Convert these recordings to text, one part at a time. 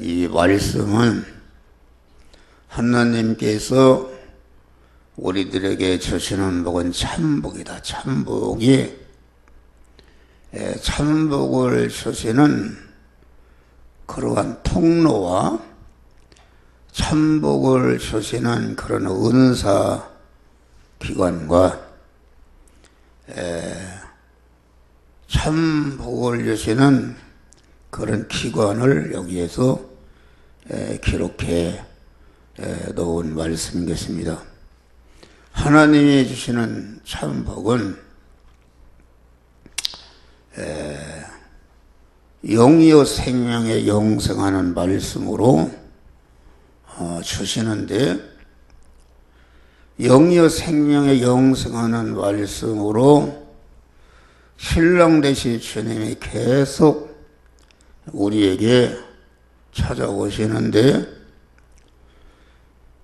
이 말씀은 하나님께서 우리들에게 주시는 복은 참복이다. 참복이 참복을 주시는 그러한 통로와 참복을 주시는 그런 은사 기관과 참복을 주시는 그런 기관을 여기에서 기록해 놓은 말씀인 것입니다. 하나님이 주시는 참복은 영이요 생명에 영생하는 말씀으로 주시는데, 영이요 생명에 영생하는 말씀으로 신랑 되신 주님이 계속 우리에게 찾아오시는데,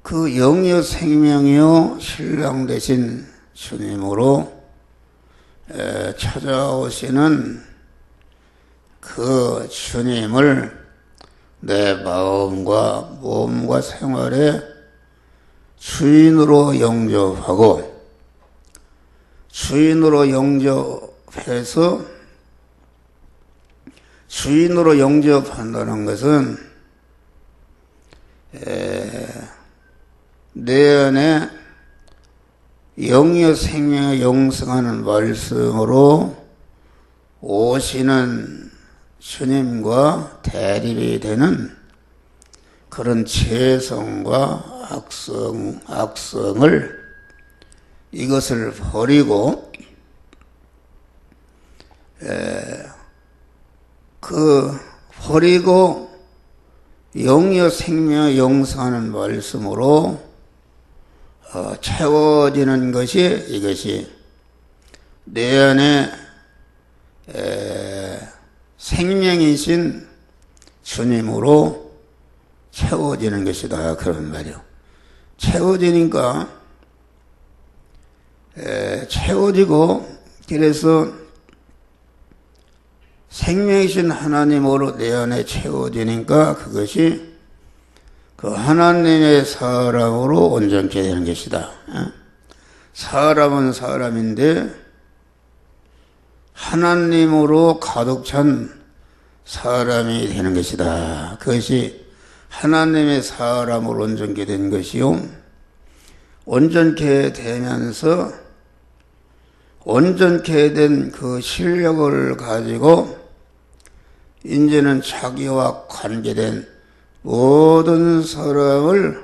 그 영이요 생명이요 신랑 되신 주님으로 찾아오시는 그 주님을 내 마음과 몸과 생활의 주인으로 영접하고, 주인으로 영접한다는 것은 내 안에 영이요 생명에 영생하는 말씀으로 오시는 주님과 대립이 되는 그런 죄성과 악성을 이것을 버리고 버리고 영이요 생명에 영생하는 말씀으로 채워지는 것이, 이것이 내 안에 생명이신 주님으로 채워지는 것이다, 그런 말이요. 채워지니까 채워지고, 그래서 생명이신 하나님으로 내 안에 채워지니까 그것이 그 하나님의 사람으로 온전케 되는 것이다. 사람은 사람인데 하나님으로 가득 찬 사람이 되는 것이다. 그것이 하나님의 사람으로 온전케 된 것이요, 온전케 되면서 온전케 된 그 실력을 가지고 이제는 자기와 관계된 모든 사람을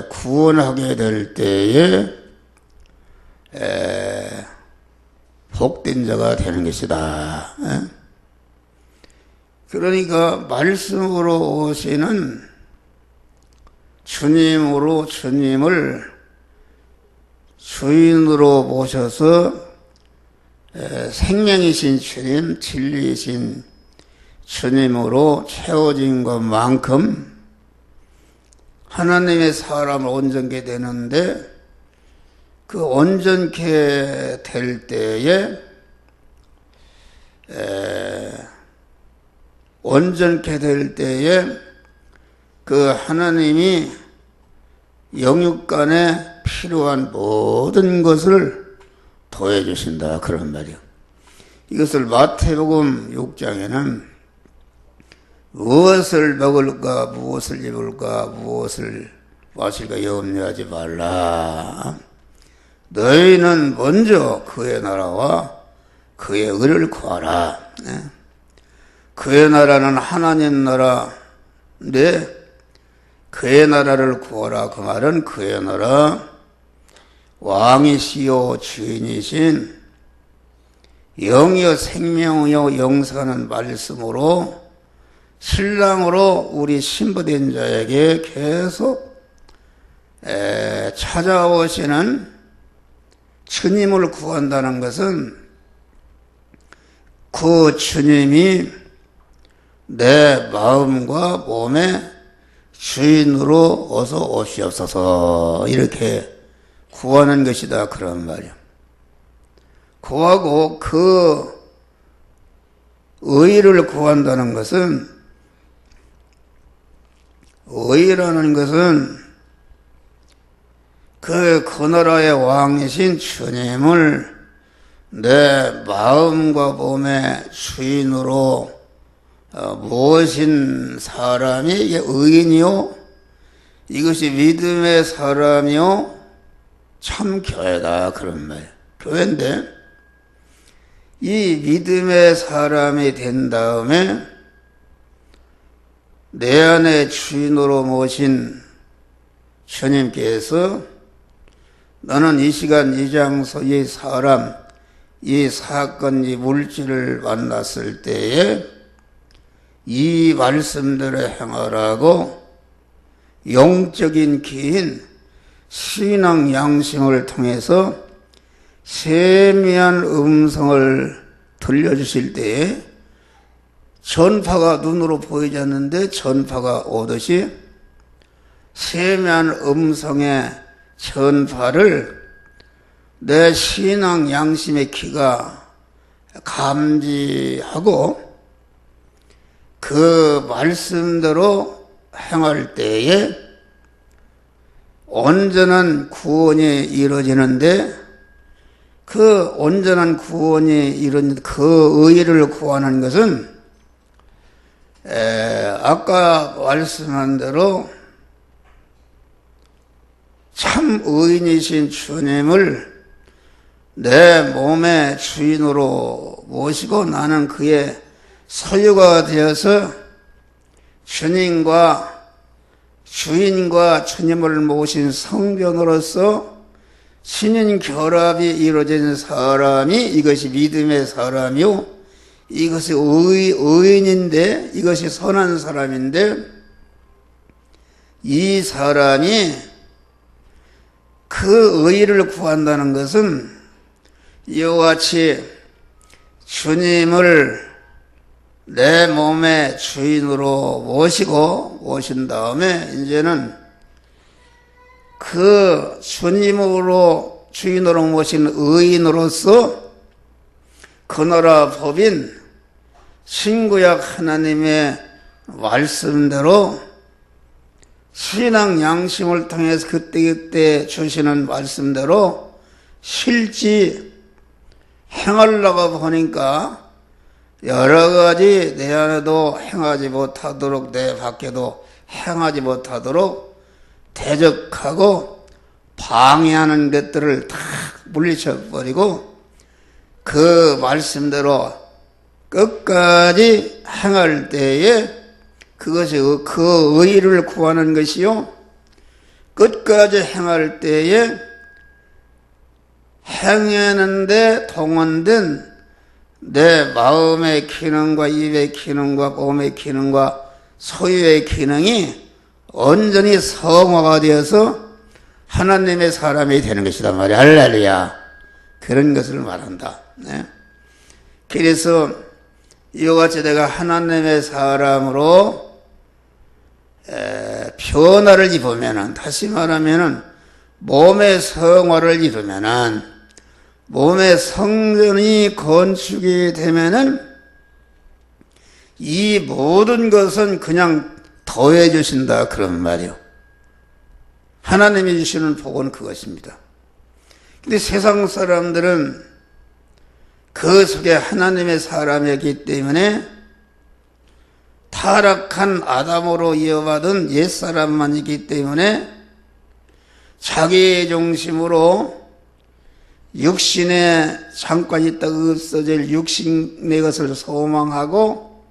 구원하게 될 때에 복된 자가 되는 것이다. 그러니까 말씀으로 오시는 주님으로 주님을 주인으로 모셔서 생명이신 주님, 진리이신 주님으로 채워진 것만큼 하나님의 사람을 온전케 되는데, 그 온전케 될 때에 그 하나님이 영육간에 필요한 모든 것을 더해 주신다, 그런 말이요. 이것을 마태복음 6장에는 무엇을 먹을까, 무엇을 입을까, 무엇을 마실까 염려하지 말라. 너희는 먼저 그의 나라와 그의 의를 구하라. 그의 나라는 하나님 나라인데, 그의 나라를 구하라. 그 말은 그의 나라, 왕이시요 주인이신 영이요 생명이요 영생하는 말씀으로 신랑으로 우리 신부된 자에게 계속 찾아오시는 주님을 구한다는 것은, 그 주님이 내 마음과 몸의 주인으로 어서 오시옵소서, 이렇게 구하는 것이다, 그런 말이야. 구하고 그 의를 구한다는 것은 의라는 것은 그 나라의 왕이신 주님을 내 마음과 몸의 주인으로 모신 사람이 이게 의인이요, 이것이 믿음의 사람이요, 참 교회다, 그런 말. 교회인데 이 믿음의 사람이 된 다음에 내 안에 주인으로 모신 주님께서 너는 이 시간 이 장소 이 사람 이 사건 이 물질을 만났을 때에 이 말씀대로 행하라고 영적인 기인 신앙 양심을 통해서 세미한 음성을 들려주실 때에 전파가 눈으로 보이지 않는데 전파가 오듯이 세미한 음성의 전파를 내 신앙 양심의 귀가 감지하고 그 말씀대로 행할 때에 온전한 구원이 이루어지는데 그 온전한 구원이 이루어진 그 의를 구하는 것은 아까 말씀한 대로 참 의인이신 주님을 내 몸의 주인으로 모시고 나는 그의 소유가 되어서 주님과 주인과 주님을 모신 성전으로서 신인 결합이 이루어진 사람이 이것이 믿음의 사람이요, 이것이 의인인데 이것이 선한 사람인데 이 사람이 그 의를 구한다는 것은 이와 같이 주님을 내 몸의 주인으로 모신 다음에 이제는 그 주님으로 주인으로 모신 의인으로서 그 나라 법인 신구약 하나님의 말씀대로 신앙 양심을 통해서 그때그때 주시는 말씀대로 실지 행하려고 보니까 여러 가지 내 안에도 행하지 못하도록 내 밖에도 행하지 못하도록 대적하고 방해하는 것들을 다 물리쳐버리고 그 말씀대로 끝까지 행할 때에 그것이 그 의를 구하는 것이요, 끝까지 행할 때에 행하는데 동원된 내 마음의 기능과 입의 기능과 몸의 기능과 소유의 기능이 온전히 성화가 되어서 하나님의 사람이 되는 것이다 말이야. 할렐루야. 그런 것을 말한다. 네. 그래서 이와 같이 내가 하나님의 사람으로 변화를 입으면은, 다시 말하면은 몸의 성화를 이루면은, 몸의 성전이 건축이 되면은 이 모든 것은 그냥 더해 주신다, 그런 말이요. 하나님이 주시는 복은 그것입니다. 근데 세상 사람들은 그 속에 하나님의 사람이었기 때문에 타락한 아담으로 이어받은 옛사람만이기 때문에 자기 중심으로 육신에 잠깐 있다가 없어질 육신의 것을 소망하고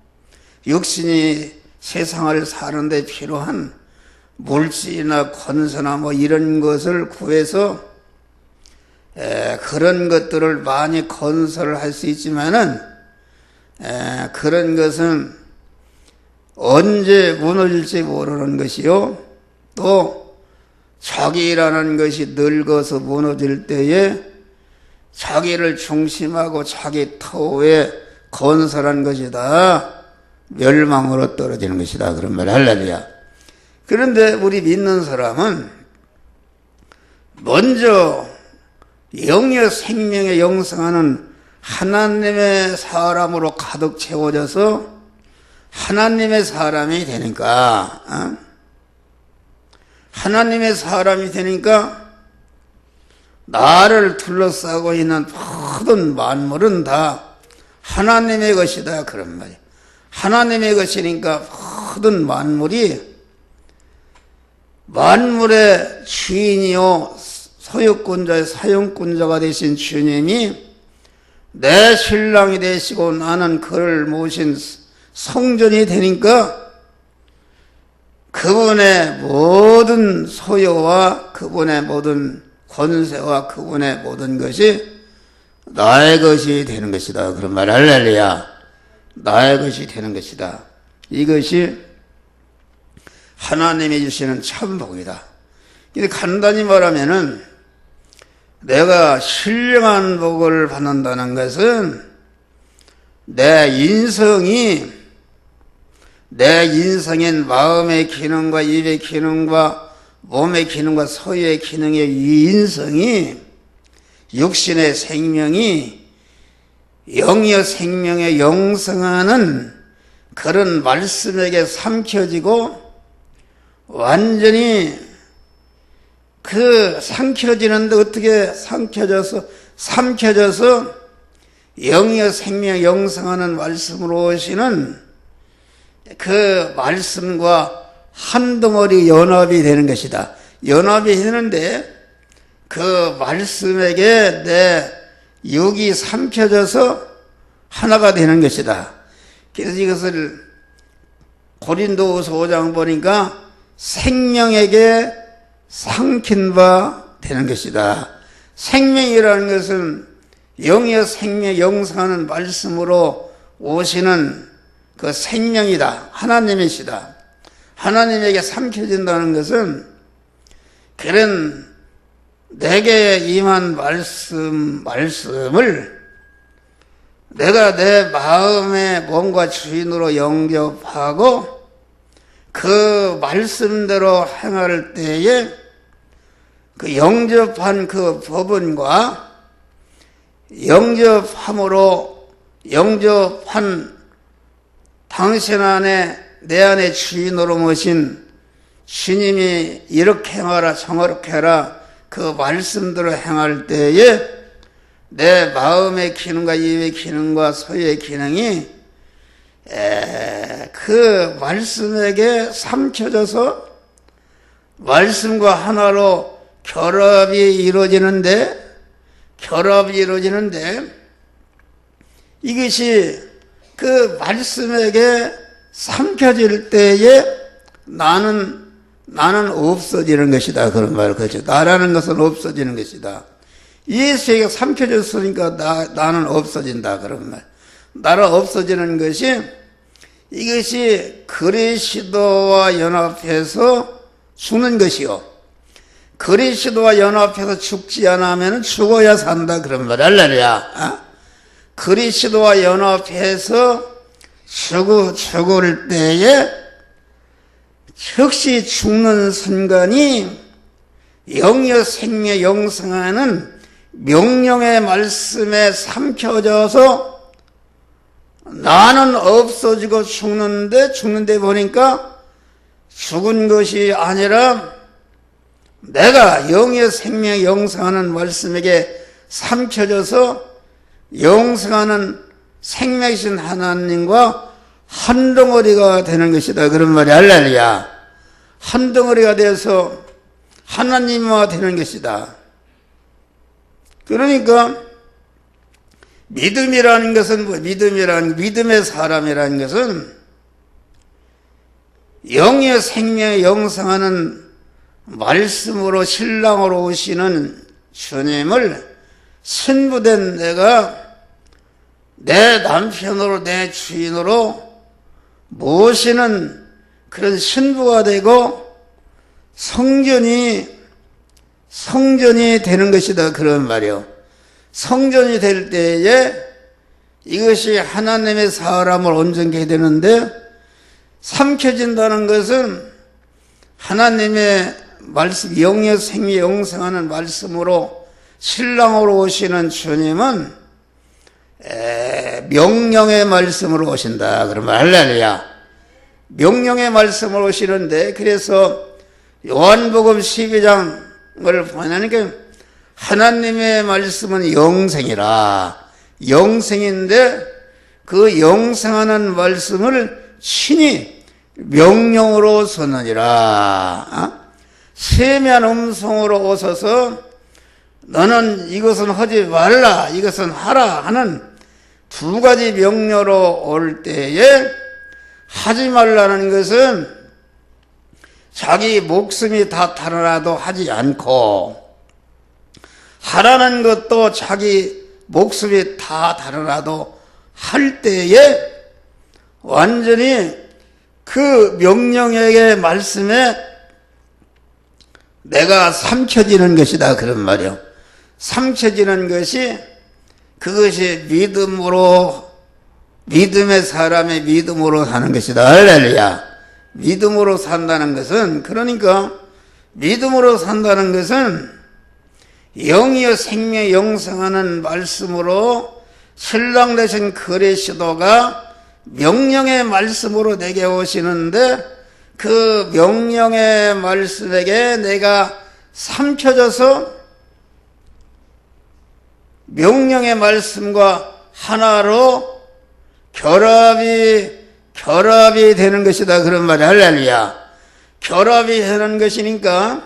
육신이 세상을 사는 데 필요한 물질이나 권세나 뭐 이런 것을 구해서 그런 것들을 많이 건설을 할 수 있지만은 그런 것은 언제 무너질지 모르는 것이요, 또 자기라는 것이 늙어서 무너질 때에 자기를 중심하고 자기 터에 건설한 것이다, 멸망으로 떨어지는 것이다, 그런 말. 할렐루야. 그런데 우리 믿는 사람은 먼저 영의 생명에 영성하는 하나님의 사람으로 가득 채워져서 하나님의 사람이 되니까 하나님의 사람이 되니까 나를 둘러싸고 있는 모든 만물은 다 하나님의 것이다 그런 말이에요. 하나님의 것이니까 모든 만물이 만물의 주인이요 소유권자의 사용권자가 되신 주님이 내 신랑이 되시고 나는 그를 모신 성전이 되니까 그분의 모든 소유와 그분의 모든 권세와 그분의 모든 것이 나의 것이 되는 것이다 그런 말. 할렐루야. 나의 것이 되는 것이다. 이것이 하나님이 주시는 참 복이다. 근데 간단히 말하면은 내가 신령한 복을 받는다는 것은 내 인성인 마음의 기능과 입의 기능과 몸의 기능과 소유의 기능의 이 인성이 육신의 생명이 영의 생명에 영성하는 그런 말씀에게 삼켜지고 완전히 그 삼켜지는데 어떻게 삼켜져서 영의 생명 영성하는 말씀으로 오시는 그 말씀과 한 덩어리 연합이 되는 것이다. 연합이 되는데 그 말씀에게 내 육이 삼켜져서 하나가 되는 것이다. 그래서 이것을 고린도후서 5장 보니까 생명에게 삼킨 바 되는 것이다. 생명이라는 것은 영의 생명 영성하는 말씀으로 오시는 그 생명이다. 하나님이시다. 하나님에게 삼켜진다는 것은 그런 내게 임한 말씀을 내가 내 마음의 몸과 주인으로 영접하고 그 말씀대로 행할 때에 그 영접한 그 법은과 영접한 당신 안에 내 안에 주인으로 모신 주님이 이렇게 행하라 저렇게 해라 그 말씀대로 행할 때에 내 마음의 기능과 입의 기능과 소유의 기능이 그 말씀에게 삼켜져서 말씀과 하나로 결합이 이루어지는데 이것이 그 말씀에게 삼켜질 때에 나는 없어지는 것이다. 그런 말, 그렇죠. 나라는 것은 없어지는 것이다. 예수에게 삼켜졌으니까 나는 없어진다. 그런 말. 나라 없어지는 것이 이것이 그리스도와 연합해서 죽는 것이요. 그리스도와 연합해서 죽지 않으면 죽어야 산다. 그런 말. 할렐루야. 그리스도와 연합해서 죽을 때에 즉시 죽는 순간이 영의 생명 영성하는 명령의 말씀에 삼켜져서 나는 없어지고 죽는데 보니까 죽은 것이 아니라 내가 영의 생명 영성하는 말씀에게 삼켜져서 영성하는 생명이신 하나님과 한 덩어리가 되는 것이다. 그런 말이 할렐루야. 한 덩어리가 되어서 하나님과 되는 것이다. 그러니까 믿음이라는 것은 믿음의 사람이라는 것은 영의 생명에 영성하는 말씀으로 신랑으로 오시는 주님을 신부된 내가 내 남편으로 내 주인으로 모시는 그런 신부가 되고 성전이 되는 것이다. 그런 말이요. 성전이 될 때에 이것이 하나님의 사람을 온전케 되는데 삼켜진다는 것은 하나님의 말씀, 영의 생명 영생하는 말씀으로 신랑으로 오시는 주님은 명령의 말씀으로 오신다. 그러면 할렐루야. 명령의 말씀으로 오시는데 그래서 요한복음 12장을 보니까 하나님의 말씀은 영생이라. 영생인데 그 영생하는 말씀을 친히 명령으로 썼느니라. 세미한 음성으로 오셔서 너는 이것은 하지 말라, 이것은 하라 하는 두 가지 명령으로 올 때에 하지 말라는 것은 자기 목숨이 다 달아나도 하지 않고, 하라는 것도 자기 목숨이 다 달아나도 할 때에 완전히 그 명령의 말씀에 내가 삼켜지는 것이다, 그런 말이요. 삼켜지는 것이, 그것이 믿음으로, 믿음의 사람의 믿음으로 사는 것이다. 할렐루야. 믿음으로 산다는 것은, 그러니까 믿음으로 산다는 것은 영이여 생명 영생하는 말씀으로 신랑 되신 그리스도가 명령의 말씀으로 내게 오시는데, 그 명령의 말씀에게 내가 삼켜져서 명령의 말씀과 하나로 결합이 되는 것이다, 그런 말이. 할렐루야. 결합이 되는 것이니까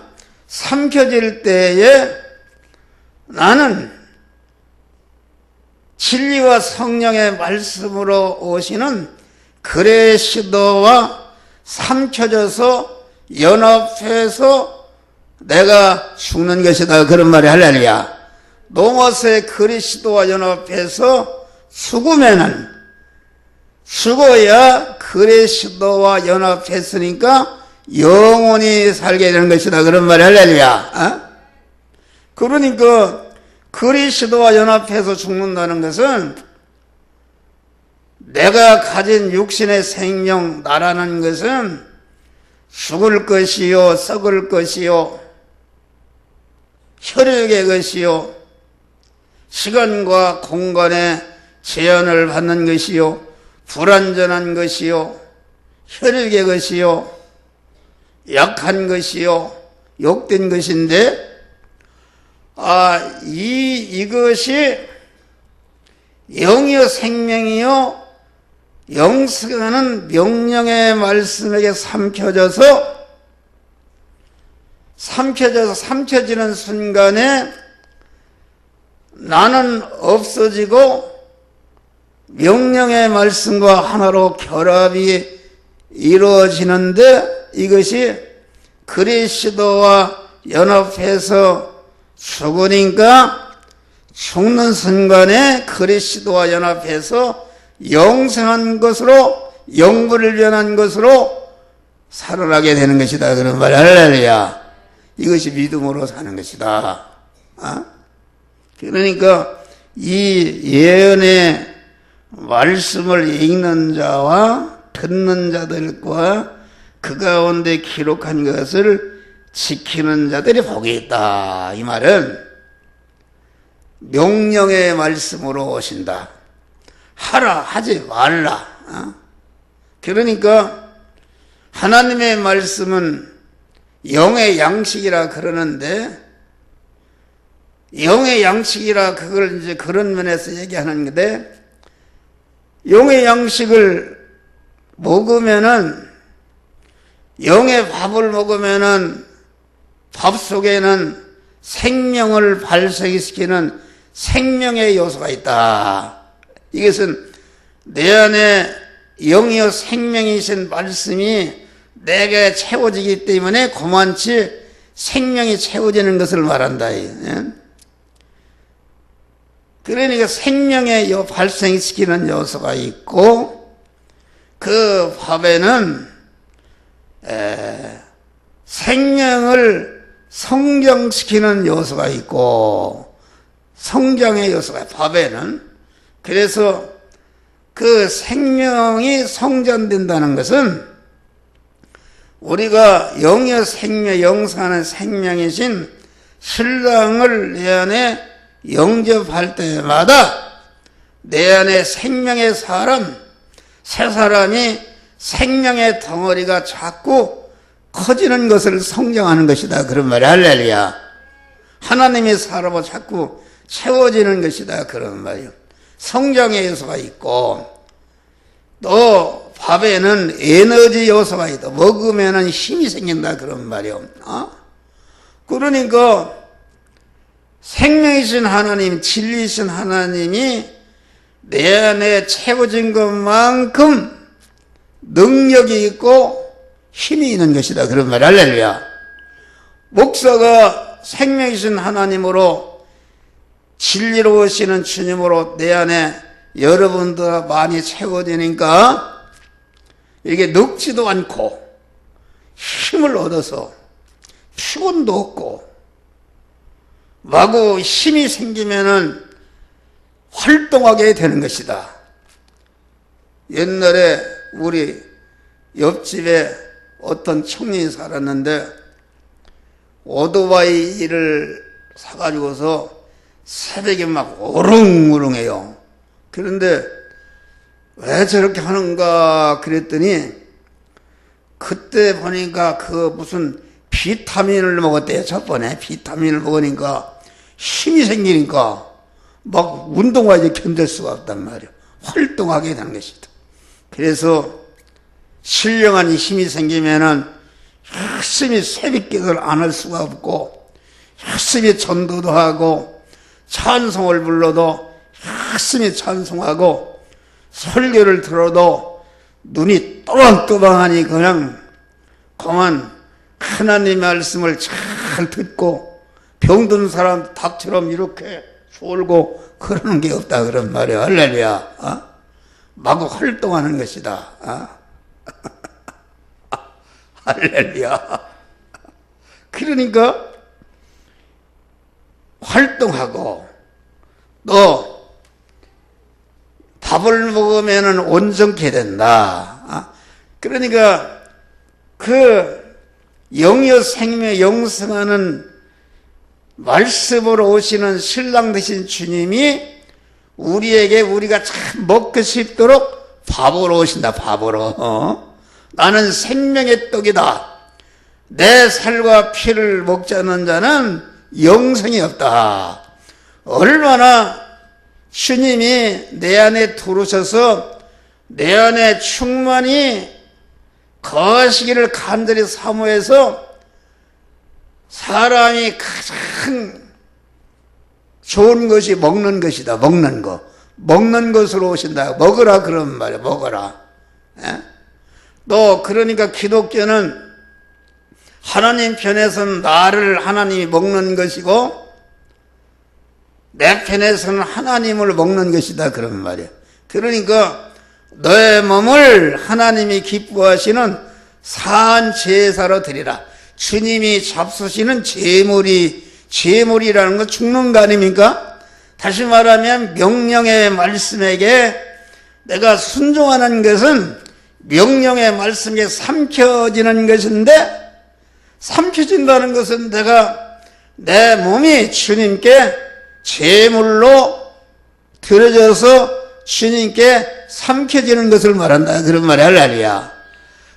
삼켜질 때에 나는 진리와 성령의 말씀으로 오시는 그리스도와 삼켜져서 연합해서 내가 죽는 것이다, 그런 말이. 할렐루야. 노모스의 그리스도와 연합해서 죽어야 그리스도와 연합했으니까 영원히 살게 되는 것이다, 그런 말이. 할렐루야. 그러니까 그리스도와 연합해서 죽는다는 것은 내가 가진 육신의 생명, 나라는 것은 죽을 것이요, 썩을 것이요, 혈육의 것이요, 시간과 공간의 제한을 받는 것이요, 불완전한 것이요, 혈육의 것이요, 약한 것이요, 욕된 것인데, 이것이 영이요 생명이요 영생하는 명령의 말씀에게 삼켜지는 순간에 나는 없어지고 명령의 말씀과 하나로 결합이 이루어지는데, 이것이 그리스도와 연합해서 죽으니까 죽는 순간에 그리스도와 연합해서 영생한 것으로, 영불변한 것으로 살아나게 되는 것이다, 그런 말. 할렐루야. 이것이 믿음으로 사는 것이다. 그러니까 이 예언의 말씀을 읽는 자와 듣는 자들과 그 가운데 기록한 것을 지키는 자들이 복이 있다. 이 말은 명령의 말씀으로 오신다. 하라, 하지 말라. 그러니까 하나님의 말씀은 영의 양식이라 그러는데, 영의 양식이라 그걸 이제 그런 면에서 얘기하는 건데, 영의 양식을 먹으면은, 영의 밥을 먹으면은 밥 속에는 생명을 발생시키는 생명의 요소가 있다. 이것은 내 안에 영이요 생명이신 말씀이 내게 채워지기 때문에 고만치 생명이 채워지는 것을 말한다. 그러니까 생명의 발생시키는 요소가 있고, 그 밥에는 생명을 성장시키는 요소가 있고, 성장의 요소가 밥에는. 그래서 그 생명이 성장된다는 것은 우리가 영의 생명, 영생하는 생명이신 신랑을 내 안에 영접할 때마다 내 안에 생명의 사람, 새 사람이 생명의 덩어리가 자꾸 커지는 것을 성장하는 것이다. 그런 말이야. 할렐루야. 하나님의 사람은 자꾸 채워지는 것이다. 그런 말이요. 성장의 요소가 있고 또 밥에는 에너지 요소가 있다. 먹으면 힘이 생긴다. 그런 말이요. 그러니까 생명이신 하나님, 진리이신 하나님이 내 안에 채워진 것만큼 능력이 있고 힘이 있는 것이다. 그런 말. 할렐루야. 목사가 생명이신 하나님으로 진리로 오시는 주님으로 내 안에 여러분들 많이 채워지니까 이게 늙지도 않고 힘을 얻어서 피곤도 없고 마구 힘이 생기면은 활동하게 되는 것이다. 옛날에 우리 옆집에 어떤 청년이 살았는데 오토바이를 사가지고서 새벽에 막 우릉우릉해요. 그런데 왜 저렇게 하는가 그랬더니 그때 보니까 그 무슨 비타민을 먹었대요. 저번에 비타민을 먹으니까 힘이 생기니까 막 운동하지 견딜 수가 없단 말이에요. 활동하게 되는 것이다. 그래서 신령한 힘이 생기면은 열심히 새벽기도를 안 할 수가 없고 열심히 전도도 하고 찬송을 불러도 열심히 찬송하고 설교를 들어도 눈이 또방또방하니 그냥 그만 하나님의 말씀을 잘 듣고 병든 사람 닭처럼 이렇게 졸고 그러는 게 없다. 그런 말이야. 할렐루야. 마구 활동하는 것이다. 할렐루야. 그러니까 활동하고 또 밥을 먹으면 온전케 된다. 그러니까 그 영의 생명 영성하는 말씀으로 오시는 신랑 되신 주님이 우리에게 우리가 참 먹고 싶도록 밥으로 오신다. 밥으로. 나는 생명의 떡이다. 내 살과 피를 먹지 않는 자는 영생이 없다. 얼마나 주님이 내 안에 들어오셔서 내 안에 충만히 거하시기를 간절히 사모해서 사람이 가장 좋은 것이 먹는 것이다. 먹는 거. 먹는 것으로 오신다. 먹으라 그런 말이야. 먹어라. 또 그러니까 기독교는 하나님 편에서는 나를 하나님이 먹는 것이고 내 편에서는 하나님을 먹는 것이다. 그런 말이야. 그러니까 너의 몸을 하나님이 기뻐하시는 산 제사로 드리라. 주님이 잡수시는 제물이라는 건 죽는 거 아닙니까? 다시 말하면 명령의 말씀에게 내가 순종하는 것은 명령의 말씀에 삼켜지는 것인데 삼켜진다는 것은 내가 내 몸이 주님께 제물로 드려져서 주님께 삼켜지는 것을 말한다. 그런 말이 할렐루야.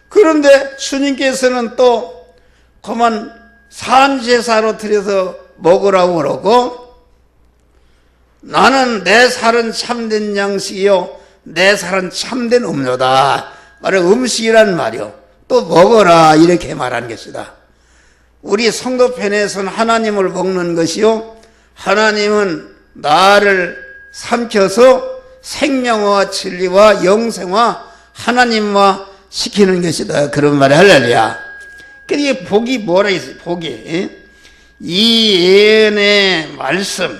그런데 주님께서는 또 그만 산제사로 드려서 먹으라고 그러고 나는 내 살은 참된 양식이요 내 살은 참된 음료다. 말은 음식이란 말이요. 또 먹어라 이렇게 말하는 것이다. 우리 성도편에서는 하나님을 먹는 것이요 하나님은 나를 삼켜서 생명과 진리와 영생과 하나님과 시키는 것이다. 그런 말이 할렐루야. 그러니까 복이 뭐라 했어요? 복이 이 예언의 말씀,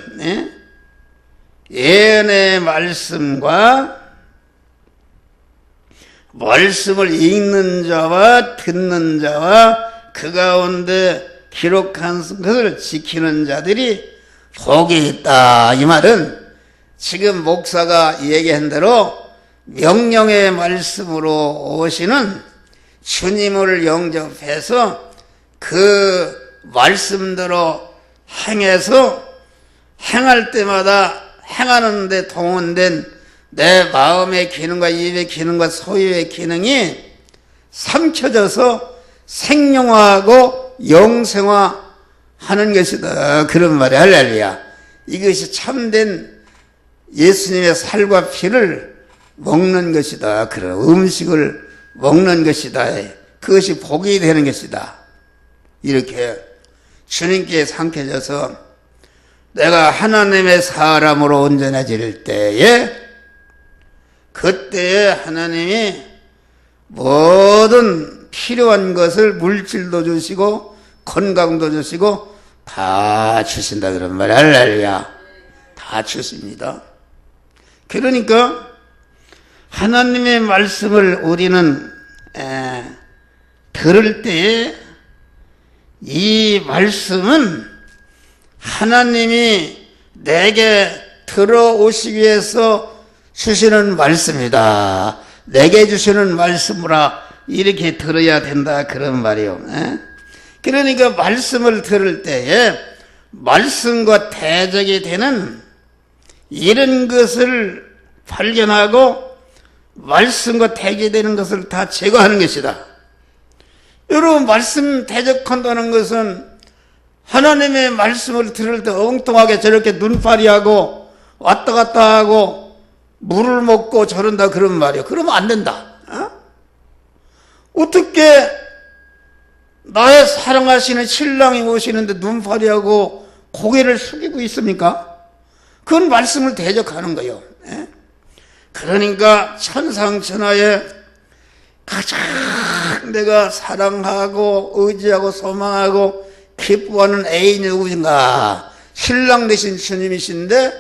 예언의 말씀과 말씀을 읽는 자와 듣는 자와 그 가운데 기록한 것을 지키는 자들이 복이 있다. 이 말은 지금 목사가 얘기한 대로 명령의 말씀으로 오시는 주님을 영접해서 그 말씀대로 행해서 행할 때마다 행하는 데 동원된 내 마음의 기능과 입의 기능과 소유의 기능이 삼켜져서 생명화하고 영생화하는 것이다. 그런 말이 할렐루야. 이것이 참된 예수님의 살과 피를 먹는 것이다. 그런 음식을 먹는 것이다. 그것이 복이 되는 것이다. 이렇게 주님께 상쾌져서 내가 하나님의 사람으로 온전해질 때에 그때에 하나님이 모든 필요한 것을 물질도 주시고 건강도 주시고 다 주신다 그런 말. 할렐루야. 다 주십니다. 그러니까 하나님의 말씀을 우리는 들을 때에 이 말씀은 하나님이 내게 들어오시기 위해서 주시는 말씀이다. 내게 주시는 말씀이라 이렇게 들어야 된다 그런 말이요. 그러니까 말씀을 들을 때에 말씀과 대적이 되는 이런 것을 발견하고 말씀과 대적되는 것을 다 제거하는 것이다. 여러분, 말씀 대적한다는 것은 하나님의 말씀을 들을 때 엉뚱하게 저렇게 눈파리하고 왔다 갔다 하고 물을 먹고 저런다 그런 말이에요. 그러면 안 된다. 어떻게 나의 사랑하시는 신랑이 오시는데 눈파리하고 고개를 숙이고 있습니까? 그건 말씀을 대적하는 거예요. 그러니까 천상천하에 가장 내가 사랑하고 의지하고 소망하고 기뻐하는 애인이 누구신가? 신랑 되신 주님이신데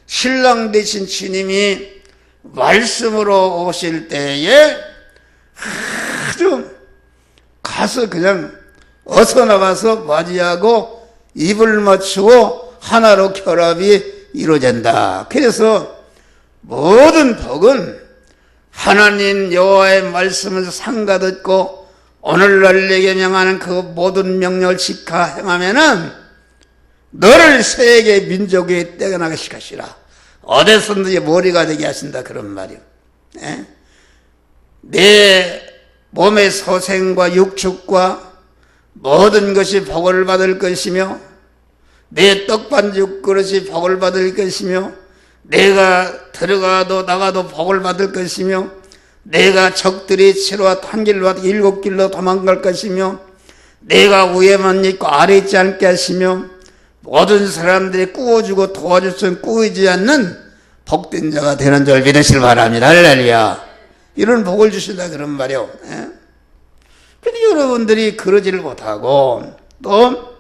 신랑 되신 주님이 말씀으로 오실 때에 아주 가서 그냥 어서 나가서 맞이하고 입을 맞추고 하나로 결합이 이루어진다. 그래서 모든 복은 하나님 여호와의 말씀을 상가 듣고 오늘날 내게 명하는 그 모든 명령을 지켜 행하면은 너를 세계 민족에 떼어나게 시키시라. 어디서든지 머리가 되게 하신다 그런 말이요. 내 몸의 소생과 육축과 모든 것이 복을 받을 것이며 내 떡반죽 그릇이 복을 받을 것이며 내가 들어가도 나가도 복을 받을 것이며 내가 적들이 치러와 탄길로 일곱 길로 도망갈 것이며 내가 위에만 있고 아래 있지 않게 하시며 모든 사람들이 꾸어주고 도와줄 수 꾸이지 않는 복된 자가 되는 줄 믿으시길 바랍니다. 할렐루야. 이런 복을 주신다 그런 말이요. 근데 여러분들이 그러지를 못하고 또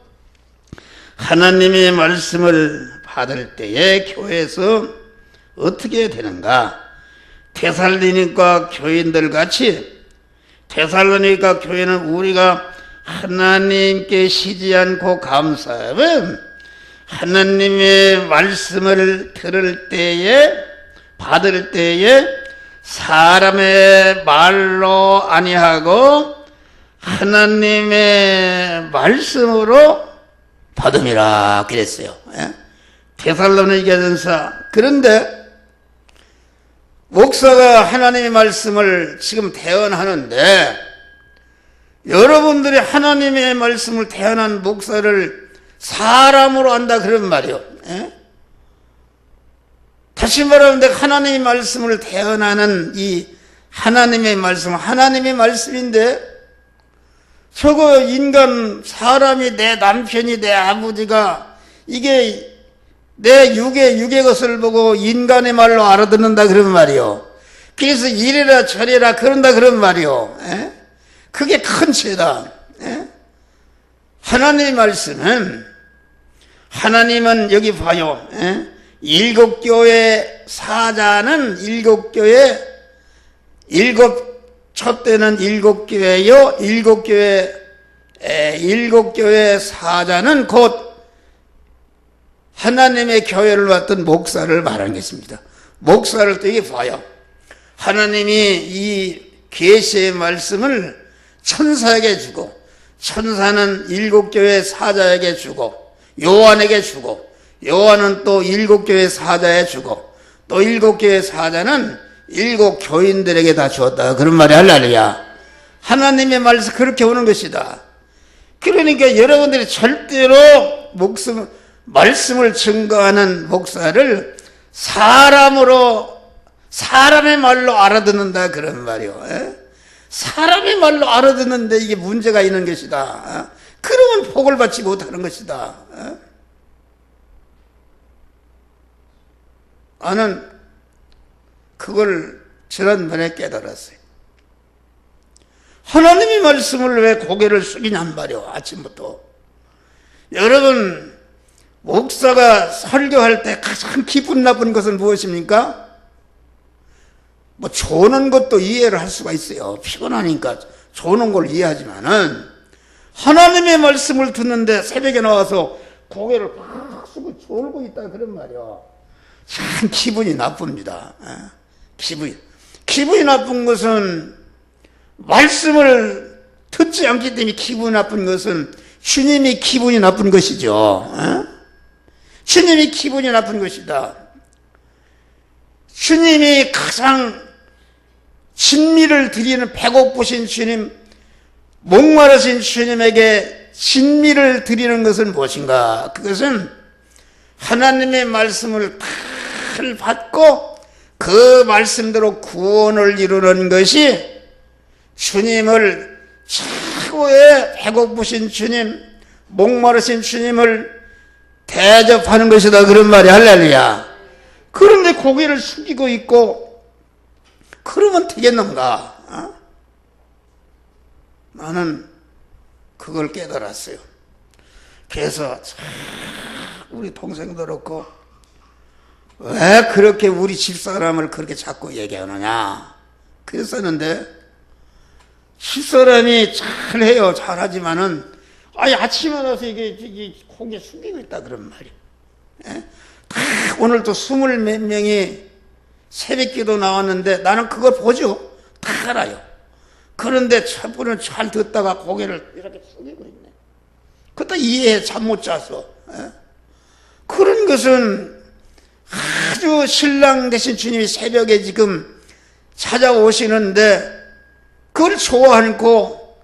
하나님의 말씀을 받을 때에 교회에서 어떻게 되는가? 데살로니가 교인들 같이 데살로니가 교회는 우리가 하나님께 쉬지 않고 감사하면 하나님의 말씀을 들을 때에 받을 때에 사람의 말로 아니하고 하나님의 말씀으로 받음이라 그랬어요. 데살로니가전서. 그런데 목사가 하나님의 말씀을 지금 대언하는데 여러분들이 하나님의 말씀을 대언한 목사를 사람으로 안다 그런 말이요. 다시 말하면 내가 하나님의 말씀을 대언하는 이 하나님의 말씀, 하나님의 말씀인데 저거 인간 사람이 내 남편이 내 아버지가 이게 내 육의 것을 보고 인간의 말로 알아듣는다 그런 말이요. 그래서 이래라 저래라 그런다 그런 말이요. 그게 큰 죄다. 하나님의 말씀은 하나님은 여기 봐요. 일곱 교회 사자는 일곱 교회 첫 때는 일곱 교회요. 일곱 교회 사자는 곧 하나님의 교회를 왔던 목사를 말하는 것입니다. 목사를 또 이게 봐요. 하나님이 이 계시의 말씀을 천사에게 주고 천사는 일곱 교회 사자에게 주고 요한에게 주고 요한은 또 일곱 교회 사자에 주고 또 일곱 교회 사자는 일곱 교인들에게 다 주었다 그런 말이 할렐루야. 하나님의 말씀 그렇게 오는 것이다. 그러니까 여러분들이 절대로 말씀을 증거하는 목사를 사람의 말로 알아듣는다 그런 말이요. 사람의 말로 알아듣는데 이게 문제가 있는 것이다. 그러면 복을 받지 못하는 것이다. 나는 그걸 지난번에 깨달았어요. 하나님의 말씀을 왜 고개를 숙이냔 말이오. 아침부터. 여러분, 목사가 설교할 때 가장 기분 나쁜 것은 무엇입니까? 뭐 조는 것도 이해를 할 수가 있어요. 피곤하니까 조는 걸 이해하지만은 하나님의 말씀을 듣는데 새벽에 나와서 고개를 팍 숙이고 졸고 있다 그런 말이요. 참 기분이 나쁩니다. 기분이 나쁜 것은 말씀을 듣지 않기 때문에 기분이 나쁜 것은 주님이 기분이 나쁜 것이죠. 주님이 기분이 나쁜 것이다. 주님이 가장 진미를 드리는 배고프신 주님, 목마르신 주님에게 진미를 드리는 것은 무엇인가? 그것은 하나님의 말씀을 잘 받고 그 말씀대로 구원을 이루는 것이 주님을 최고의 배고프신 주님, 목마르신 주님을 대접하는 것이다 그런 말이 할렐루야. 그런데 고개를 숙이고 있고 그러면 되겠는가? 나는 그걸 깨달았어요. 그래서 우리 동생도 그렇고 왜 그렇게 우리 집사람을 그렇게 자꾸 얘기하느냐 그랬었는데 집사람이 잘해요. 잘하지만은 아침에 나서 이게 고개 숙이고 있다 그런 말이에요. 오늘도 20 몇 명이 새벽기도 나왔는데 나는 그걸 보죠. 다 알아요. 그런데 첫 분은 잘 듣다가 고개를 이렇게 숙이고 있네. 그것도 이해해 잠 못 자서. 그런 것은 아주 신랑 되신 주님이 새벽에 지금 찾아오시는데 그걸 좋아하고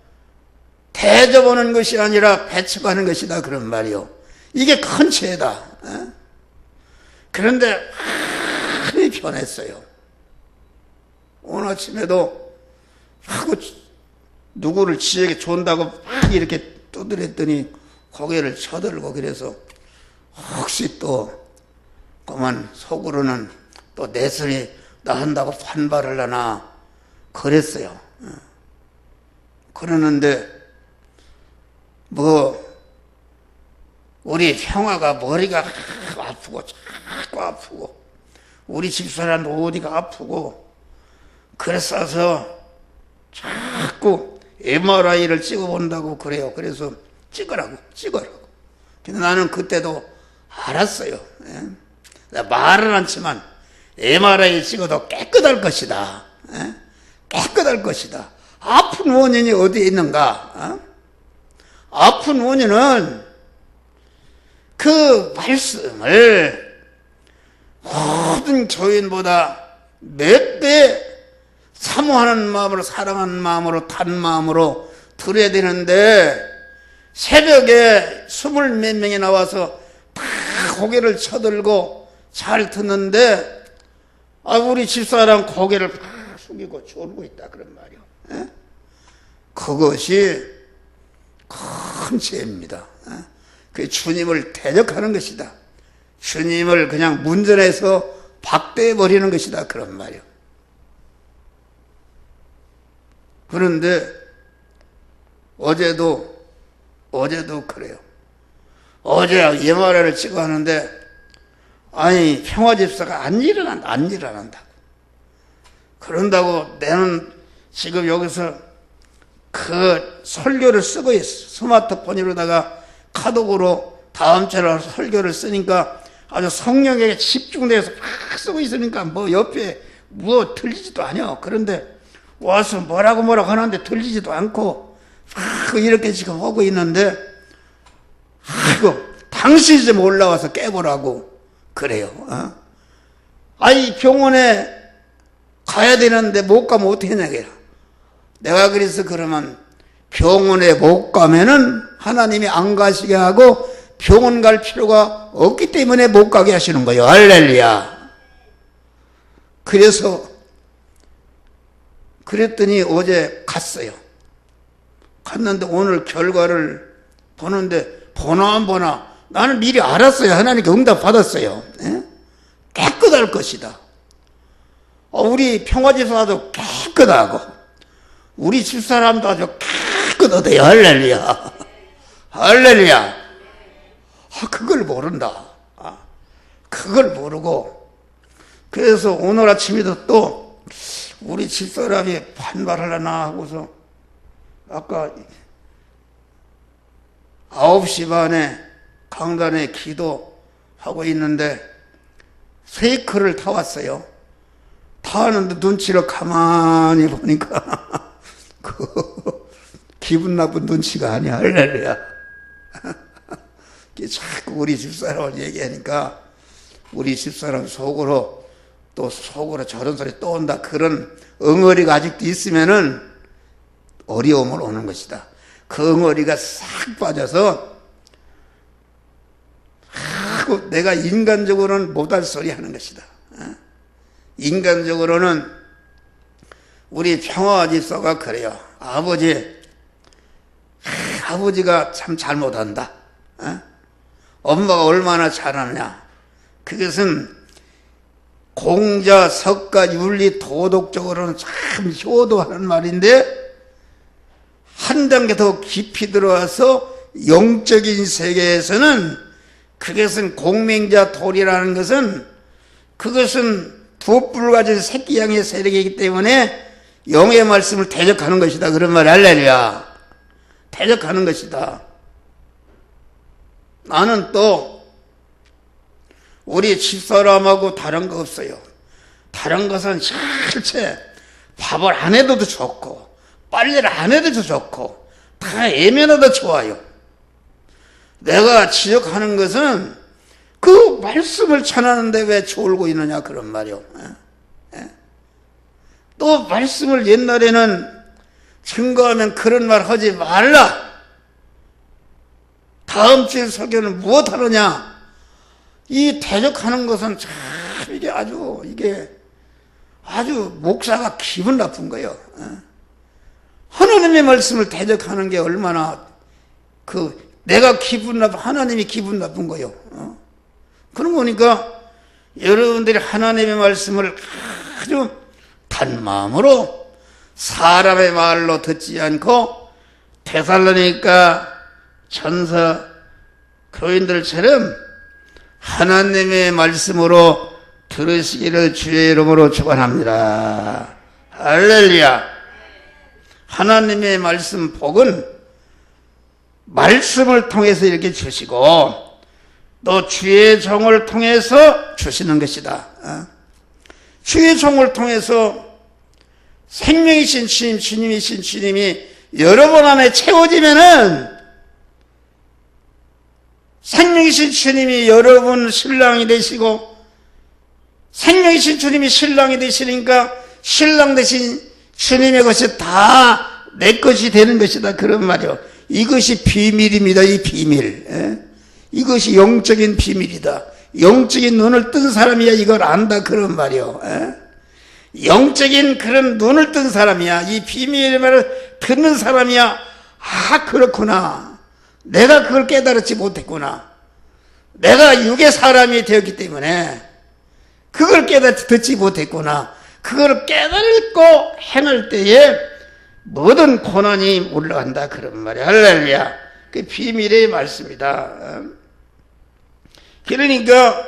대접하는 것이 아니라 배척하는 것이다 그런 말이요. 이게 큰 죄다. 그런데 많이 변했어요. 오늘 아침에도 하고 누구를 지에게 존다고 막 이렇게 두드렸더니 고개를 쳐들고 그래서 혹시 또 그만 속으로는 또 내 소리 나 한다고 반발을 하나 그랬어요. 그러는데 우리 형아가 머리가 아프고 자꾸 아프고 우리 집사람 어디가 아프고 그래서 자꾸 MRI를 찍어본다고 그래요. 그래서 찍으라고. 근데 나는 그때도 알았어요. 말은 않지만 MRI 찍어도 깨끗할 것이다. 깨끗할 것이다. 아픈 원인이 어디에 있는가? 아픈 원인은 그 말씀을 모든 교인보다 몇 배 사모하는 마음으로 사랑하는 마음으로 탄 마음으로 들어야 되는데 새벽에 20 몇 명이 나와서 다 고개를 쳐들고 잘 듣는데 우리 집사람 고개를 팍 숙이고 졸고 있다 그런 말이요. 그것이 큰 죄입니다. 그 주님을 대적하는 것이다. 주님을 그냥 문전에서 박대해버리는 것이다 그런 말이요. 그런데 어제도 그래요. 어제 MRI를 찍어 하는데 평화집사가 안 일어난다고. 그런다고 나는 지금 여기서 그 설교를 쓰고 있어. 스마트폰으로다가 카톡으로 다음 주에 설교를 쓰니까 아주 성령에게 집중돼서 막 쓰고 있으니까 옆에 들리지도 않아. 그런데 와서 뭐라고 하는데 들리지도 않고 이렇게 지금 하고 있는데 당신이 좀 올라와서 깨보라고 그래요. 병원에 가야 되는데 못 가면 어떻게 하냐. 내가 그래서 그러면 병원에 못 가면은 하나님이 안 가시게 하고 병원 갈 필요가 없기 때문에 못 가게 하시는 거예요. 할렐루야. 그랬더니 어제 갔어요. 갔는데 오늘 결과를 보는데 보나 나는 미리 알았어요. 하나님께 응답 받았어요. 깨끗할 것이다. 우리 평화집사도 깨끗하고 우리 집사람도 아주 깨끗하대요. 할렐루야. 할렐루야. 그걸 모른다. 그걸 모르고 그래서 오늘 아침에도 또 우리 집사람이 반발하려나 하고서 아까 9시 반에 강단에 기도하고 있는데 세이클을 타왔어요. 타는데 눈치를 가만히 보니까 기분 나쁜 눈치가 아니야. 할렐루야. 자꾸 우리 집사람을 얘기하니까 우리 집사람 속으로 저런 소리 또 온다. 그런 엉어리가 아직도 있으면은 어려움을 오는 것이다. 그 엉어리가 싹 빠져서 내가 인간적으로는 못할 소리 하는 것이다. 인간적으로는 우리 평화집사가 그래요. 아버지가 참 잘못한다. 엄마가 얼마나 잘하느냐. 그것은 공자, 석가, 윤리, 도덕적으로는 참 효도하는 말인데 한 단계 더 깊이 들어와서 영적인 세계에서는 그것은 공맹자 도리라는 것은 그것은 부업불 가진 새끼 양의 세력이기 때문에 영의 말씀을 대적하는 것이다. 그런 말 할렐루야. 대적하는 것이다. 나는 또 우리 집사람하고 다른 거 없어요. 다른 것은 실제 밥을 안 해도 좋고 빨래를 안 해도 좋고 다 애면해도 좋아요. 내가 지적하는 것은 그 말씀을 전하는데 왜 졸고 있느냐 그런 말이요. 또 말씀을 옛날에는 증거하면 그런 말 하지 말라. 다음 주에 설교는 무엇 하느냐. 이 대적하는 것은 참 이게 아주 목사가 기분 나쁜 거예요. 하나님의 말씀을 대적하는 게 얼마나 내가 기분 나쁜 하나님이 기분 나쁜 거예요. 그런 거니까 여러분들이 하나님의 말씀을 아주 단마음으로 사람의 말로 듣지 않고 데살로니가 전서 교인들처럼 하나님의 말씀으로 들으시기를 주의 이름으로 축원합니다. 할렐루야. 하나님의 말씀 복은 말씀을 통해서 이렇게 주시고 또 주의 종을 통해서 주시는 것이다. 주의 종을 통해서 생명이신 주님, 주님이신 주님이 여러분 안에 채워지면은 생명이신 주님이 여러분 신랑이 되시고 생명이신 주님이 신랑이 되시니까 신랑 되신 주님의 것이 다 내 것이 되는 것이다. 그런 말이요. 이것이 비밀입니다. 이 비밀. 이것이 영적인 비밀이다. 영적인 눈을 뜬 사람이야 이걸 안다. 그런 말이요. 영적인 그런 눈을 뜬 사람이야. 이 비밀의 말을 듣는 사람이야. 그렇구나. 내가 그걸 깨달았지 못했구나. 내가 육의 사람이 되었기 때문에 그걸 듣지 못했구나. 그걸 깨달고 행할 때에 모든 고난이 올라간다. 그런 말이야. 할렐루야. 그 비밀의 말씀이다. 그러니까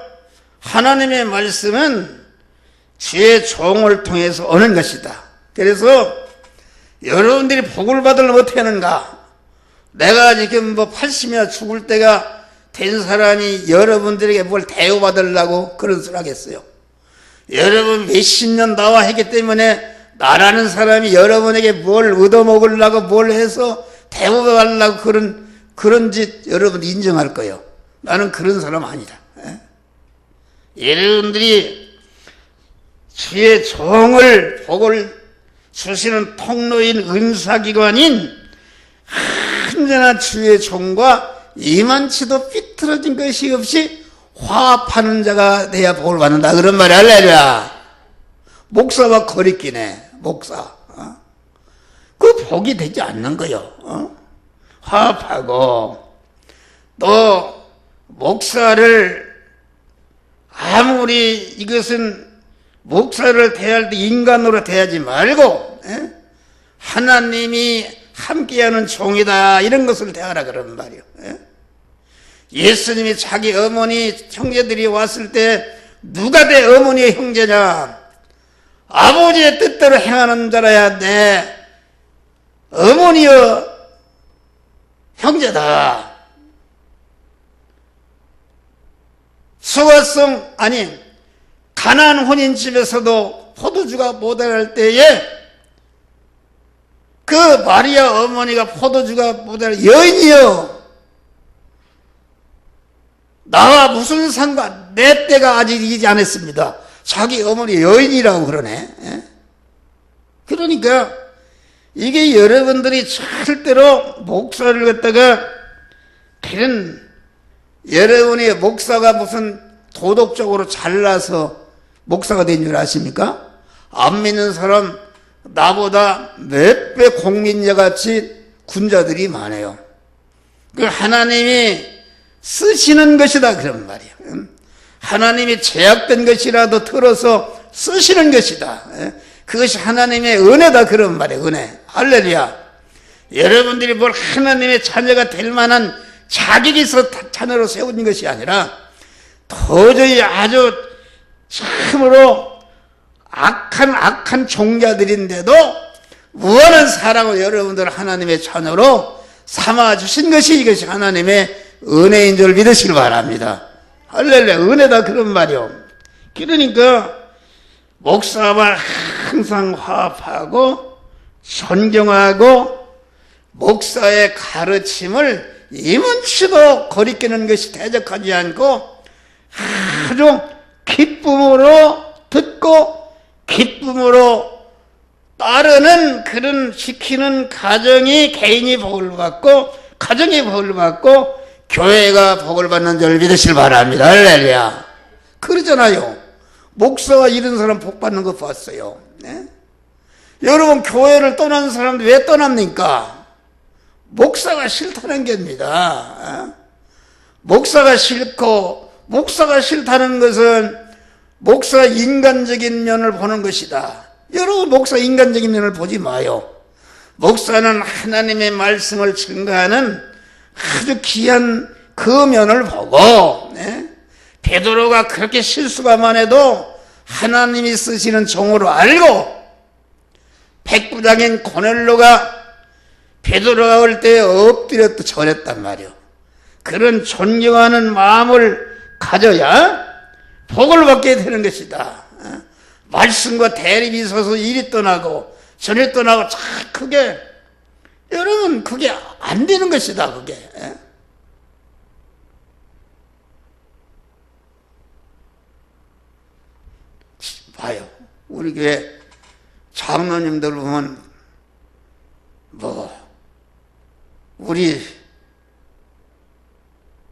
하나님의 말씀은 주의 종을 통해서 오는 것이다. 그래서 여러분들이 복을 받으려면 어떻게 하는가? 내가 지금 80이나 죽을 때가 된 사람이 여러분들에게 뭘 대우받으려고 그런 소리 하겠어요. 여러분 몇십 년 나와 했기 때문에 나라는 사람이 여러분에게 뭘 얻어먹으려고 뭘 해서 대우받으려고 그런 짓 여러분 인정할 거예요. 나는 그런 사람 아니다. 여러분들이 주의 종을 복을 주시는 통로인 은사기관인 언제나 주의 종과 이만치도 삐뚤어진 것이 없이 화합하는 자가 돼야 복을 받는다. 그런 말이 할렐루야. 목사와 거리끼네. 목사. 그 복이 되지 않는 거요. 화합하고 또 목사를 아무리 이것은 목사를 대할 때 인간으로 대하지 말고 하나님이 함께하는 종이다 이런 것을 대하라 그런 말이요. 예수님이 자기 어머니 형제들이 왔을 때 누가 내 어머니의 형제냐? 아버지의 뜻대로 행하는 자라야 내 어머니여 형제다. 수가성 아니 가나안 혼인집에서도 포도주가 모자랄 때에 그 마리아 어머니가 포도주가 모자랄 여인이여 나와 무슨 상관 내 때가 아직 이지 않았습니다. 자기 어머니 여인이라고 그러네. 그러니까 이게 여러분들이 절대로 목사를 갖다가 그런 여러분이 목사가 무슨 도덕적으로 잘나서 목사가 된 줄 아십니까? 안 믿는 사람 나보다 몇 배 공민자같이 군자들이 많아요. 그 하나님이 쓰시는 것이다 그런 말이에요. 하나님이 제약된 것이라도 틀어서 쓰시는 것이다. 그것이 하나님의 은혜다 그런 말이에요. 은혜. 할렐루야. 여러분들이 뭘 하나님의 자녀가 될 만한 자격이 있어 자녀로 세운 것이 아니라 도저히 아주 참으로 악한 종자들인데도 무한한 사랑으로 여러분들 하나님의 자녀로 삼아주신 것이 이것이 하나님의 은혜인 줄 믿으시길 바랍니다. 할렐루야. 은혜다 그런 말이요. 그러니까 목사와 항상 화합하고 존경하고 목사의 가르침을 이문치도 거리끼는 것이 대적하지 않고 아주 기쁨으로 듣고 기쁨으로 따르는 그런 지키는 가정이 개인이 복을 받고 가정이 복을 받고 교회가 복을 받는 줄 믿으시길 바랍니다. 할렐루야. 그러잖아요. 목사가 이런 사람 복 받는 거 봤어요. 네? 여러분 교회를 떠나는 사람들 왜 떠납니까? 목사가 싫다는 겁니다. 목사가 싫고 목사가 싫다는 것은 목사 인간적인 면을 보는 것이다. 여러분 목사 인간적인 면을 보지 마요. 목사는 하나님의 말씀을 증거하는 아주 귀한 그 면을 보고 베드로가 그렇게 실수가 많아도 하나님이 쓰시는 종으로 알고 백부장인 고넬로가 베드로가 올 때 엎드려 또 절했단 말이요. 그런 존경하는 마음을 가져야 복을 받게 되는 것이다. 말씀과 대립이 있어서 이리 떠나고 저리 떠나고 참 그게 여러분 그게 안 되는 것이다. 그게 봐요. 우리 교회 장로님들 보면 우리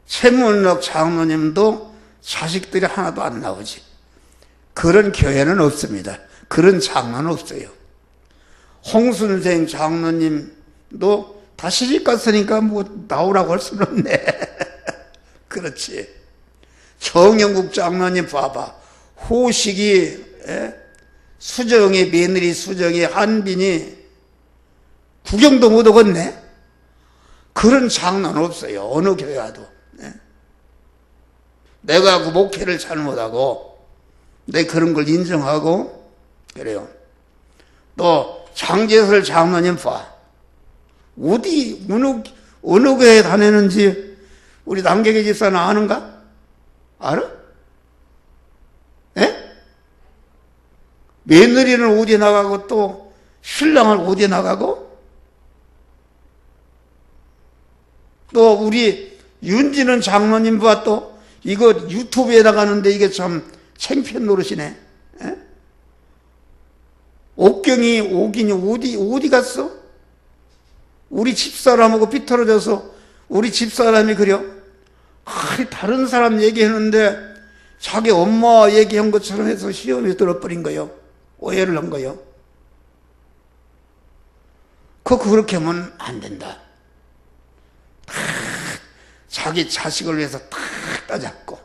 최문록 장로님도 자식들이 하나도 안 나오지. 그런 교회는 없습니다. 그런 장로는 없어요. 홍순생 장로님도 다 시집갔으니까 나오라고 할 수는 없네. 그렇지. 정영국 장로님 봐봐. 호식이 수정이 며느리 수정이 한빈이 구경도 못 오겠네. 그런 장로는 없어요. 어느 교회 와도. 내가 그 목회를 잘못하고 내 그런 걸 인정하고 그래요. 또 장제설 장로님 봐. 어디 어느 교회 다니는지 우리 남계계 집사는 아는가? 알아? 며느리는 어디 나가고 또 신랑은 어디 나가고 또 우리 윤지는 장로님 봐. 또 이거 유튜브에 나가는데 이게 참 창피한 노릇이네. 옥교 배경이 옥인이 어디 갔어? 우리 집사람하고 비틀어져서 우리 집사람이 그려? 다른 사람 얘기하는데 자기 엄마 얘기한 것처럼 해서 시험에 들어버린 거요. 오해를 한 거요. 그렇게 하면 안 된다. 자기 자식을 위해서 탁 따잡고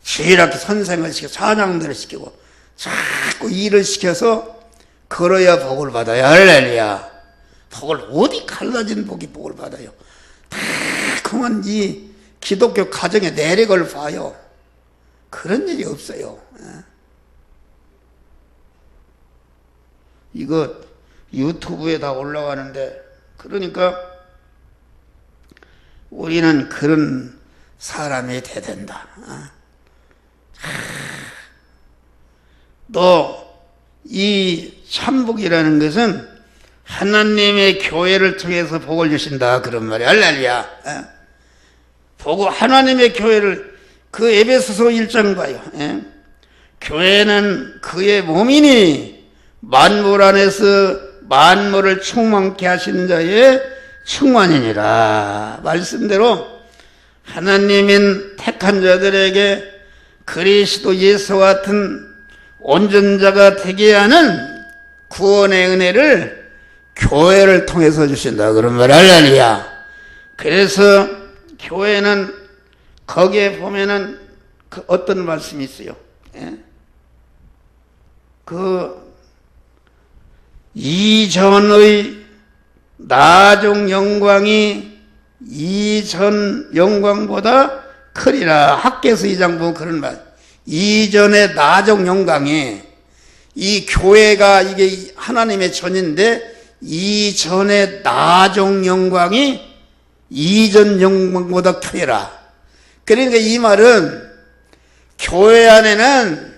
주일학교 선생을 시켜 찬양들을 시키고 자꾸 일을 시켜서 걸어야 복을 받아요. 할렐루야. 복을 어디 갈라진 복을 받아요. 그만 이 기독교 가정의 내력을 봐요. 그런 일이 없어요. 이거 유튜브에 다 올라가는데, 그러니까 우리는 그런 사람이 돼야 된다. 또 이 참복이라는 것은 하나님의 교회를 통해서 복을 주신다, 그런 말이야. 할렐루야. 보고 하나님의 교회를, 그 에베소서 1장 봐요. 교회는 그의 몸이니 만물 안에서 만물을 충만케 하신 자의 충만이니라. 말씀대로 하나님인 택한 자들에게 그리스도 예수와 같은 온전자가 되게 하는 구원의 은혜를 교회를 통해서 주신다, 그런 말. 할렐루야. 그래서 교회는 거기에 보면은 그 어떤 말씀이 있어요. 그 이전의 나중 영광이 이전 영광보다 크리라. 학개서 2장 보면 그런 말. 이전의 나중 영광이, 이 교회가 이게 하나님의 전인데 이전의 나중 영광이 이전 영광보다 크리라. 그러니까 이 말은 교회 안에는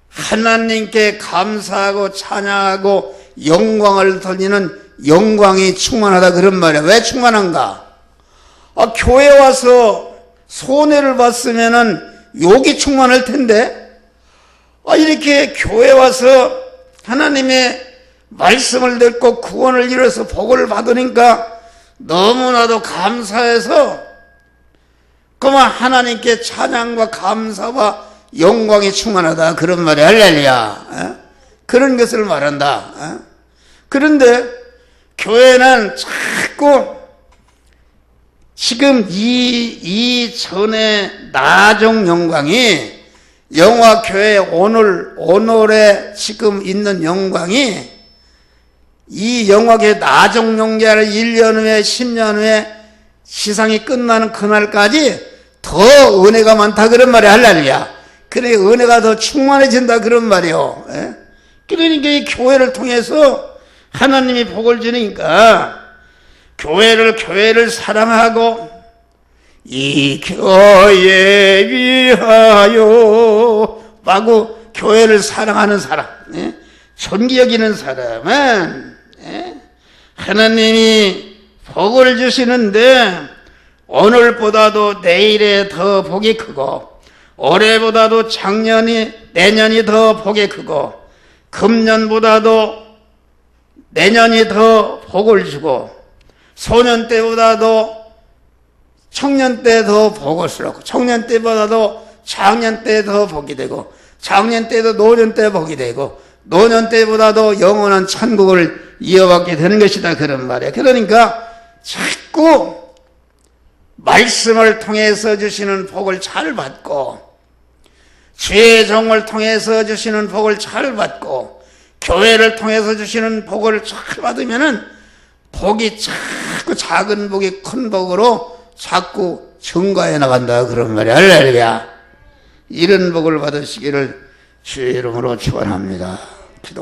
하나님께 감사하고 찬양하고 영광을 돌리는 영광이 충만하다, 그런 말이야. 왜 충만한가? 교회 와서 손해를 봤으면은 욕이 충만할 텐데, 이렇게 교회 와서 하나님의 말씀을 듣고 구원을 이뤄서 복을 받으니까 너무나도 감사해서 그만 하나님께 찬양과 감사와 영광이 충만하다, 그런 말이야. 할렐루야. 그런 것을 말한다. 그런데 교회는 자꾸 지금 이 전의 나중 영광이, 영화교회 오늘에 지금 있는 영광이, 이 영화교회 나중 영광을 1년 후에 10년 후에 시상이 끝나는 그날까지 더 은혜가 많다, 그런 말이야. 할렐루야. 그래, 은혜가 더 충만해진다, 그런 말이요. 그러니까 이 교회를 통해서 하나님이 복을 주니까 교회를 사랑하고 이 교회 위하여 하고 교회를 사랑하는 사람, 존귀 여기는 사람은 하나님이 복을 주시는데 오늘보다도 내일에 더 복이 크고 올해보다도 내년이 더 복이 크고 금년보다도 내년이 더 복을 주고 소년 때보다도 청년 때 더 복을 주고 청년 때보다도 장년 때 더 복이 되고 장년 때도 노년 때 복이 되고 노년 때보다도 영원한 천국을 이어받게 되는 것이다, 그런 말이에요. 그러니까 자꾸 말씀을 통해서 주시는 복을 잘 받고 주의 종을 통해서 주시는 복을 잘 받고 교회를 통해서 주시는 복을 잘 받으면은 복이 자꾸 작은 복이 큰 복으로 자꾸 증가해 나간다, 그런 말이야. 할렐루야. 이런 복을 받으시기를 주의 이름으로 축원합니다. 기도.